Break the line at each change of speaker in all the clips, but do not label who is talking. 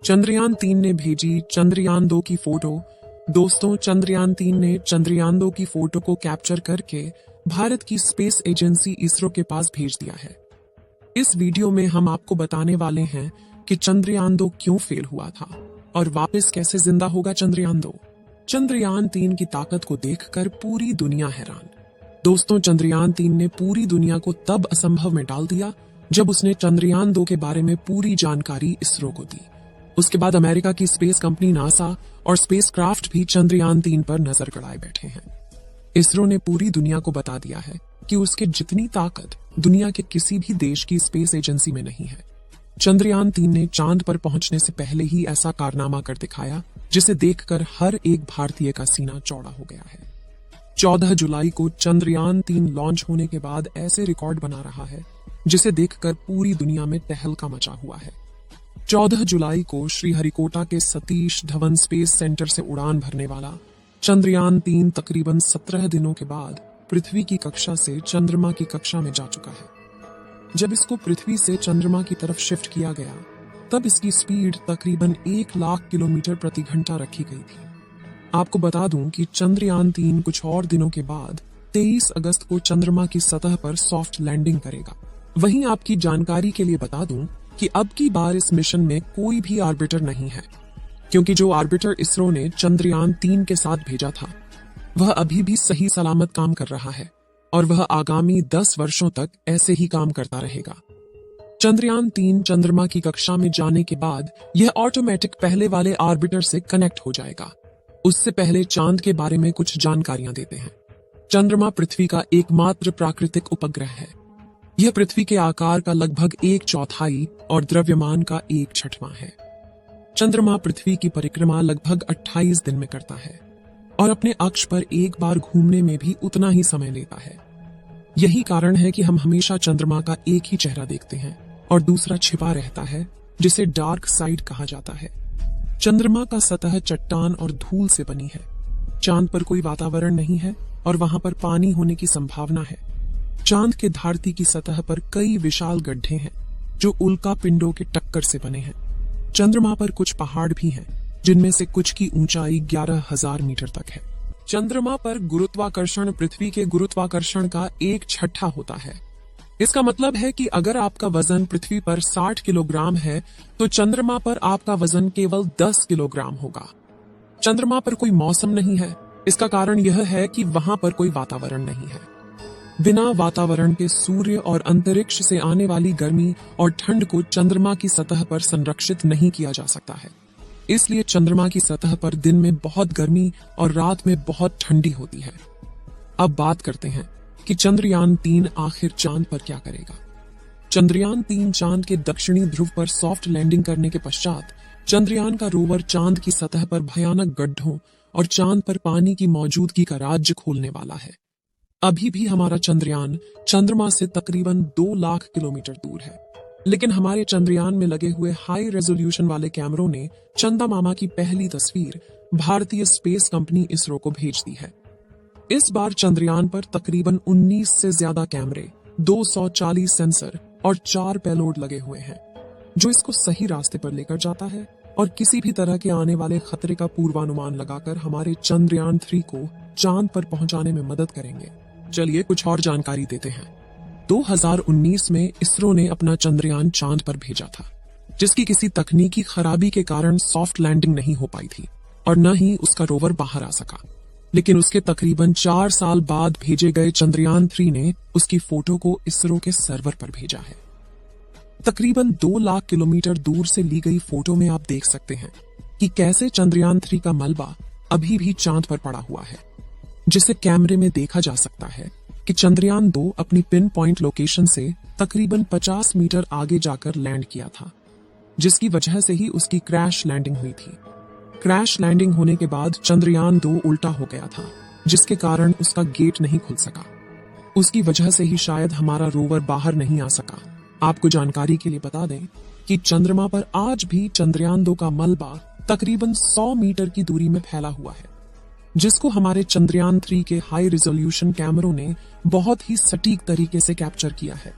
चंद्रयान-3 ने भेजी चंद्रयान-2 की फोटो। दोस्तों, चंद्रयान-3 ने चंद्रयान-2 की फोटो को कैप्चर करके भारत की स्पेस एजेंसी इसरो के पास भेज दिया है। इस वीडियो में हम आपको बताने वाले हैं कि चंद्रयान-2 क्यों फेल हुआ था और वापस कैसे जिंदा होगा चंद्रयान-2। चंद्रयान-3 की ताकत को देखकर पूरी दुनिया हैरान। दोस्तों, चंद्रयान-3 ने पूरी दुनिया को तब असंभव में डाल दिया जब उसने चंद्रयान-2 के बारे में पूरी जानकारी इसरो को दी। उसके बाद अमेरिका की स्पेस कंपनी नासा और स्पेसक्राफ्ट भी चंद्रयान-3 पर नजर गड़ाए बैठे हैं। इसरो ने पूरी दुनिया को बता दिया है कि उसके जितनी ताकत दुनिया के किसी भी देश की स्पेस एजेंसी में नहीं है। चंद्रयान-3 ने चांद पर पहुंचने से पहले ही ऐसा कारनामा कर दिखाया जिसे देखकर हर एक भारतीय का सीना चौड़ा हो गया है। 14 जुलाई को चंद्रयान-3 लॉन्च होने के बाद ऐसे रिकॉर्ड बना रहा है जिसे देखकर पूरी दुनिया में तहलका मचा हुआ है। 14 जुलाई को श्रीहरिकोटा के सतीश धवन स्पेस सेंटर से उड़ान भरने वाला चंद्रयान-3 तकरीबन 17 दिनों के बाद पृथ्वी की कक्षा से चंद्रमा की कक्षा में जा चुका है। जब इसको पृथ्वी से चंद्रमा की तरफ शिफ्ट किया गया, तब इसकी स्पीड तकरीबन 1 लाख किलोमीटर प्रति घंटा रखी गई थी। आपको बता दूं कि चंद्रयान-3 कुछ और दिनों के बाद 23 अगस्त को चंद्रमा की सतह पर सॉफ्ट लैंडिंग करेगा। वहीं आपकी जानकारी के लिए बता दूं कि अब की बार इस मिशन में कोई भी आर्बिटर नहीं है, क्योंकि जो आर्बिटर इसरो ने चंद्रयान-3 के साथ भेजा था वह अभी भी सही सलामत काम कर रहा है और वह आगामी 10 वर्षों तक ऐसे ही काम करता रहेगा। चंद्रयान-3 चंद्रमा की कक्षा में जाने के बाद यह ऑटोमेटिक पहले वाले आर्बिटर से कनेक्ट हो जाएगा। उससे पहले चांद के बारे में कुछ जानकारियां देते हैं। चंद्रमा पृथ्वी का एकमात्र प्राकृतिक उपग्रह है। यह पृथ्वी के आकार का लगभग 1/4 और द्रव्यमान का 1/6 है। चंद्रमा पृथ्वी की परिक्रमा लगभग 28 दिन में करता है और अपने अक्ष पर एक बार घूमने में भी उतना ही समय लेता है। यही कारण है कि हम हमेशा चंद्रमा का एक ही चेहरा देखते हैं और दूसरा छिपा रहता है, जिसे डार्क साइड कहा जाता है। चंद्रमा का सतह चट्टान और धूल से बनी है। चांद पर कोई वातावरण नहीं है और वहां पर पानी होने की संभावना है। चांद के धरती की सतह पर कई विशाल गड्ढे हैं जो उल्का पिंडों के टक्कर से बने हैं। चंद्रमा पर कुछ पहाड़ भी हैं, जिनमें से कुछ की ऊंचाई 11,000 मीटर तक है। चंद्रमा पर गुरुत्वाकर्षण पृथ्वी के गुरुत्वाकर्षण का 1/6 होता है। इसका मतलब है कि अगर आपका वजन पृथ्वी पर 60 किलोग्राम है तो चंद्रमा पर आपका वजन केवल 10 किलोग्राम होगा। चंद्रमा पर कोई मौसम नहीं है। इसका कारण यह है कि वहां पर कोई वातावरण नहीं है। बिना वातावरण के सूर्य और अंतरिक्ष से आने वाली गर्मी और ठंड को चंद्रमा की सतह पर संरक्षित नहीं किया जा सकता है। इसलिए चंद्रमा की सतह पर दिन में बहुत गर्मी और रात में बहुत ठंडी होती है। अब बात करते हैं कि चंद्रयान-3 आखिर चांद पर क्या करेगा। चंद्रयान-3 चांद के दक्षिणी ध्रुव पर सॉफ्ट लैंडिंग करने के पश्चात चंद्रयान का रोवर चांद की सतह पर भयानक गड्ढों और चांद पर पानी की मौजूदगी का राज्य खोलने वाला है। अभी भी हमारा चंद्रयान चंद्रमा से तकरीबन 2 लाख किलोमीटर दूर है, लेकिन हमारे चंद्रयान में लगे हुए हाई रेजोल्यूशन वाले कैमरों ने चंदा मामा की पहली तस्वीर भारतीय स्पेस कंपनी इसरो को भेज दी है। इस बार चंद्रयान पर तकरीबन 19 से ज्यादा कैमरे, 240 सेंसर और 4 पेलोड लगे हुए हैं, जो इसको सही रास्ते पर लेकर जाता है और किसी भी तरह के आने वाले खतरे का पूर्वानुमान लगाकर हमारे चंद्रयान-3 को चांद पर पहुंचाने में मदद करेंगे। चलिए कुछ और जानकारी देते हैं। 2019 में इसरो ने अपना चंद्रयान चांद पर भेजा था, जिसकी किसी तकनीकी खराबी के कारण सॉफ्ट लैंडिंग नहीं हो पाई थी और न ही उसका रोवर बाहर आ सका। लेकिन उसके तकरीबन 4 साल बाद भेजे गए चंद्रयान-3 ने उसकी फोटो को इसरो के सर्वर पर भेजा है। तकरीबन 2 लाख किलोमीटर दूर से ली गई फोटो में आप देख सकते हैं कि कैसे चंद्रयान-3 का मलबा अभी भी चांद पर पड़ा हुआ है, जिसे कैमरे में देखा जा सकता है कि चंद्रयान-2 अपनी पिन पॉइंट लोकेशन से तकरीबन 50 मीटर आगे जाकर लैंड किया था, जिसकी वजह से ही उसकी क्रैश लैंडिंग हुई थी। क्रैश लैंडिंग होने के बाद चंद्रयान-2 उल्टा हो गया था, जिसके कारण उसका गेट नहीं खुल सका। उसकी वजह से ही शायद हमारा रोवर बाहर नहीं आ सका। आपको जानकारी के लिए बता दें कि चंद्रमा पर आज भी चंद्रयान-2 का मलबा तकरीबन 100 मीटर की दूरी में फैला हुआ है, जिसको हमारे चंद्रयान-3 के हाई रिजोल्यूशन कैमरों ने बहुत ही सटीक तरीके से कैप्चर किया है।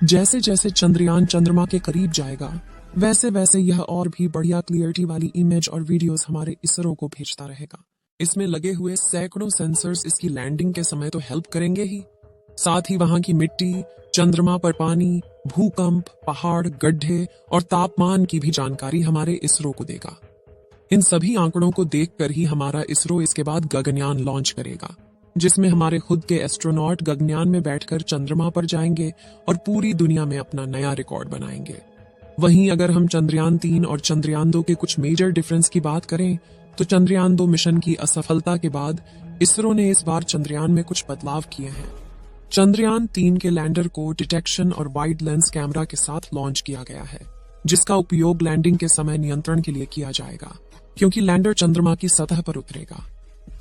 जैसे जैसे चंद्रयान चंद्रमा के करीब जाएगा, वैसे वैसे यह और भी बढ़िया क्लियरिटी वाली इमेज और वीडियोस हमारे इसरो को भेजता रहेगा। इसमें लगे हुए सैकड़ों सेंसर्स इसकी लैंडिंग के समय तो हेल्प करेंगे ही, साथ ही वहां की मिट्टी, चंद्रमा पर पानी, भूकंप, पहाड़, गड्ढे और तापमान की भी जानकारी हमारे इसरो को देगा। इन सभी आंकड़ों को देखकर ही हमारा इसरो इसके बाद गगनयान लॉन्च करेगा, जिसमें हमारे खुद के एस्ट्रोनॉट गगनयान में बैठकर चंद्रमा पर जाएंगे और पूरी दुनिया में अपना नया रिकॉर्ड बनाएंगे। वहीं अगर हम चंद्रयान 3 और चंद्रयान 2 के कुछ मेजर डिफरेंस की बात करें तो चंद्रयान 2 मिशन की असफलता के बाद इसरो ने इस बार चंद्रयान में कुछ बदलाव किए हैं। चंद्रयान 3 के लैंडर को डिटेक्शन और वाइड लेंस कैमरा के साथ लॉन्च किया गया है, जिसका उपयोग लैंडिंग के समय नियंत्रण के लिए किया जाएगा, क्योंकि लैंडर चंद्रमा की सतह पर उतरेगा।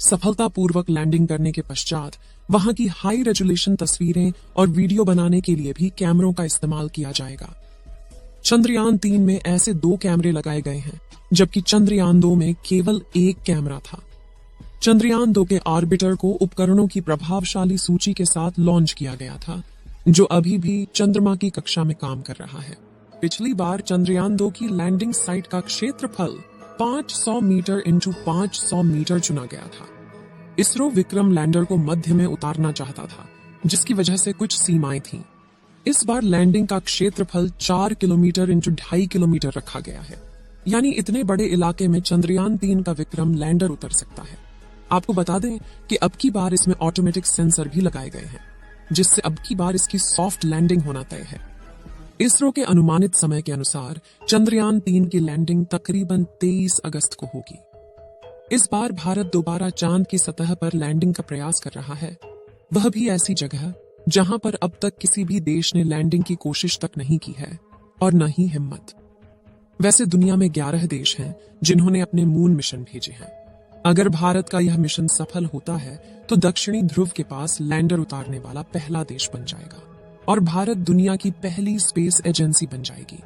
सफलतापूर्वक लैंडिंग करने के पश्चात वहां की हाई रेजोल्यूशन तस्वीरें और वीडियो बनाने के लिए भी कैमरों का इस्तेमाल किया जाएगा। चंद्रयान 3 में ऐसे 2 कैमरे लगाए गए हैं, जबकि चंद्रयान 2 में केवल 1 कैमरा था। चंद्रयान 2 के ऑर्बिटर को उपकरणों की प्रभावशाली सूची के साथ लॉन्च किया गया था, जो अभी भी चंद्रमा की कक्षा में काम कर रहा है। पिछली बार चंद्रयान 2 की लैंडिंग साइट का क्षेत्रफल 500 मीटर इंटू 500 मीटर चुना गया था। इसरो विक्रम लैंडर को मध्य में उतारना चाहता था, जिसकी वजह से कुछ सीमाएं थीं। इस बार लैंडिंग का क्षेत्रफल 4 किलोमीटर इंटू 2.5 किलोमीटर रखा गया है, यानी इतने बड़े इलाके में चंद्रयान 3 का विक्रम लैंडर उतर सकता है। आपको बता दें कि अब की बार इसमें ऑटोमेटिक सेंसर भी लगाए गए हैं, जिससे अब की बार इसकी सॉफ्ट लैंडिंग होना तय है। इसरो के अनुमानित समय के अनुसार चंद्रयान 3 की लैंडिंग तकरीबन 23 अगस्त को होगी। इस बार भारत दोबारा चांद की सतह पर लैंडिंग का प्रयास कर रहा है, वह भी ऐसी जगह जहां पर अब तक किसी भी देश ने लैंडिंग की कोशिश तक नहीं की है और न ही हिम्मत। वैसे दुनिया में 11 देश हैं जिन्होंने अपने मून मिशन भेजे हैं। अगर भारत का यह मिशन सफल होता है तो दक्षिणी ध्रुव के पास लैंडर उतारने वाला पहला देश बन जाएगा और भारत दुनिया की पहली स्पेस एजेंसी बन जाएगी।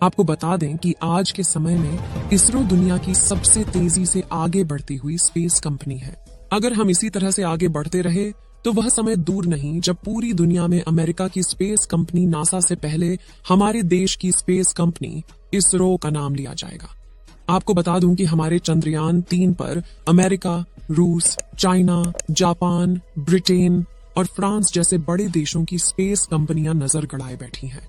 आपको बता दें कि आज के समय में इसरो दुनिया की सबसे तेजी से आगे बढ़ती हुई स्पेस कंपनी है। अगर हम इसी तरह से आगे बढ़ते रहे तो वह समय दूर नहीं जब पूरी दुनिया में अमेरिका की स्पेस कंपनी नासा से पहले हमारे देश की स्पेस कंपनी इसरो का नाम लिया जाएगा। आपको बता दूं कि हमारे चंद्रयान 3 पर अमेरिका, रूस, चाइना, जापान, ब्रिटेन और फ्रांस जैसे बड़े देशों की स्पेस कंपनियां नजर गड़ाए बैठी हैं,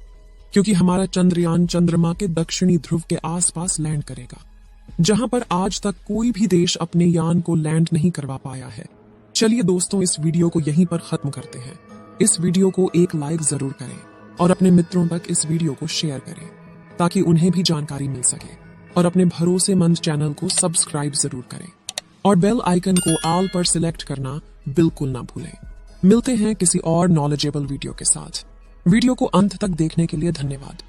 क्योंकि हमारा चंद्रयान चंद्रमा के दक्षिणी ध्रुव के आसपास लैंड करेगा, जहां पर आज तक कोई भी देश अपने यान को लैंड नहीं करवा पाया है। चलिए दोस्तों, इस वीडियो को यहीं पर खत्म करते हैं। इस वीडियो को एक लाइक जरूर करें और अपने मित्रों तक इस वीडियो को शेयर करें, ताकि उन्हें भी जानकारी मिल सके, और अपने भरोसेमंद चैनल को सब्सक्राइब जरूर करें और बेल आइकन को ऑल पर सिलेक्ट करना बिल्कुल ना भूलें। मिलते हैं किसी और नॉलेजेबल वीडियो के साथ। वीडियो को अंत तक देखने के लिए धन्यवाद।